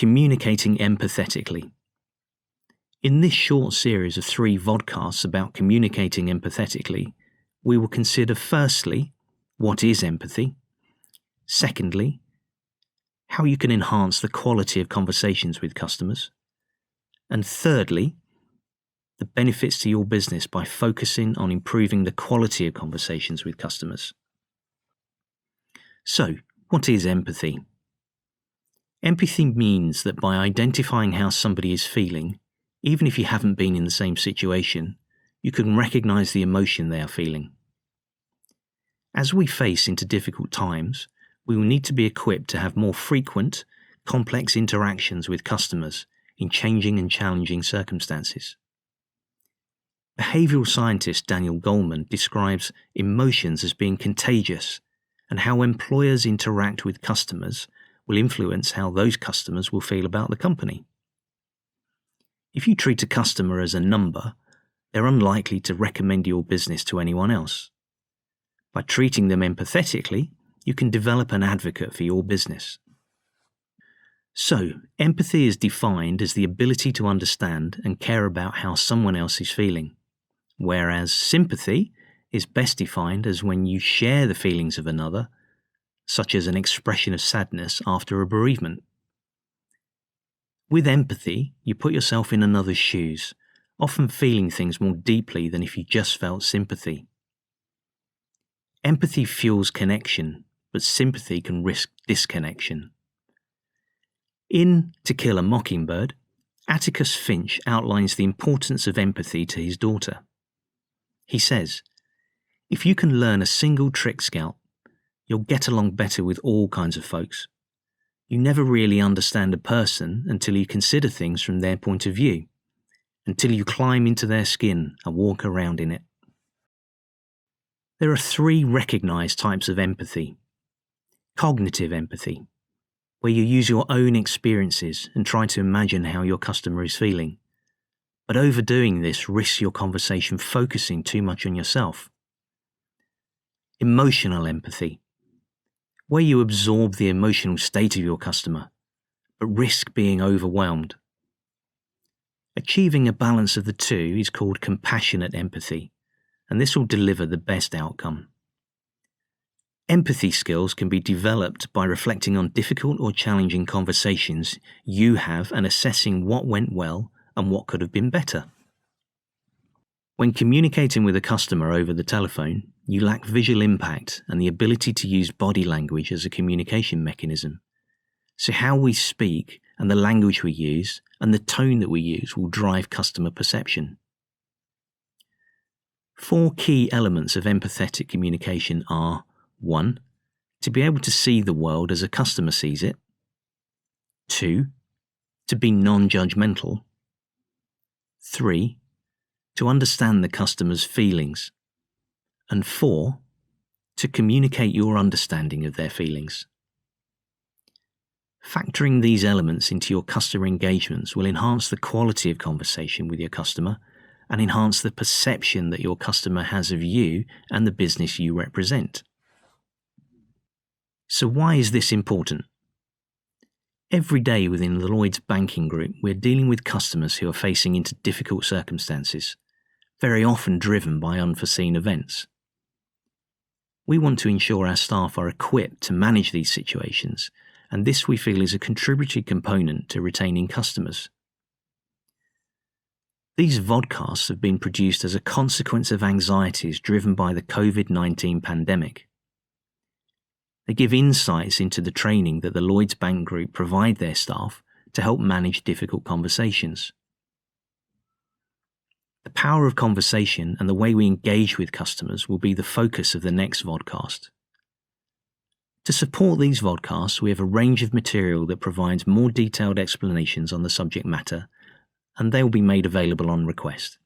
Communicating empathetically. In this short series of 3 vodcasts about communicating empathetically, we will consider firstly, what is empathy? Secondly, how you can enhance the quality of conversations with customers. And thirdly, the benefits to your business by focusing on improving the quality of conversations with customers. So, what is empathy? Empathy means that by identifying how somebody is feeling, even if you haven't been in the same situation, you can recognize the emotion they are feeling. As we face into difficult times, we will need to be equipped to have more frequent, complex interactions with customers in changing and challenging circumstances. Behavioral scientist Daniel Goleman describes emotions as being contagious, and how employers interact with customers will influence how those customers will feel about the company. If you treat a customer as a number, they're unlikely to recommend your business to anyone else. By treating them empathetically, you can develop an advocate for your business. So, empathy is defined as the ability to understand and care about how someone else is feeling, whereas sympathy is best defined as when you share the feelings of another, such as an expression of sadness after a bereavement. With empathy, you put yourself in another's shoes, often feeling things more deeply than if you just felt sympathy. Empathy fuels connection, but sympathy can risk disconnection. In To Kill a Mockingbird, Atticus Finch outlines the importance of empathy to his daughter. He says, "If you can learn a single trick, Scout, you'll get along better with all kinds of folks. You never really understand a person until you consider things from their point of view, until you climb into their skin and walk around in it." There are 3 recognized types of empathy. Cognitive empathy, where you use your own experiences and try to imagine how your customer is feeling. But overdoing this risks your conversation focusing too much on yourself. Emotional empathy, where you absorb the emotional state of your customer, but risk being overwhelmed. Achieving a balance of the 2 is called compassionate empathy, and this will deliver the best outcome. Empathy skills can be developed by reflecting on difficult or challenging conversations you have and assessing what went well and what could have been better. When communicating with a customer over the telephone, you lack visual impact and the ability to use body language as a communication mechanism. So how we speak and the language we use and the tone that we use will drive customer perception. 4 key elements of empathetic communication are: 1. To be able to see the world as a customer sees it. 2. To be non-judgmental. 3. To understand the customer's feelings. And 4. To communicate your understanding of their feelings. Factoring these elements into your customer engagements will enhance the quality of conversation with your customer and enhance the perception that your customer has of you and the business you represent. So why is this important? Every day within the Lloyds Banking Group, we're dealing with customers who are facing into difficult circumstances, very often driven by unforeseen events. We want to ensure our staff are equipped to manage these situations, and this we feel is a contributory component to retaining customers. These vodcasts have been produced as a consequence of anxieties driven by the COVID-19 pandemic. They give insights into the training that the Lloyds Bank Group provide their staff to help manage difficult conversations. The power of conversation and the way we engage with customers will be the focus of the next vodcast. To support these vodcasts, we have a range of material that provides more detailed explanations on the subject matter, and they will be made available on request.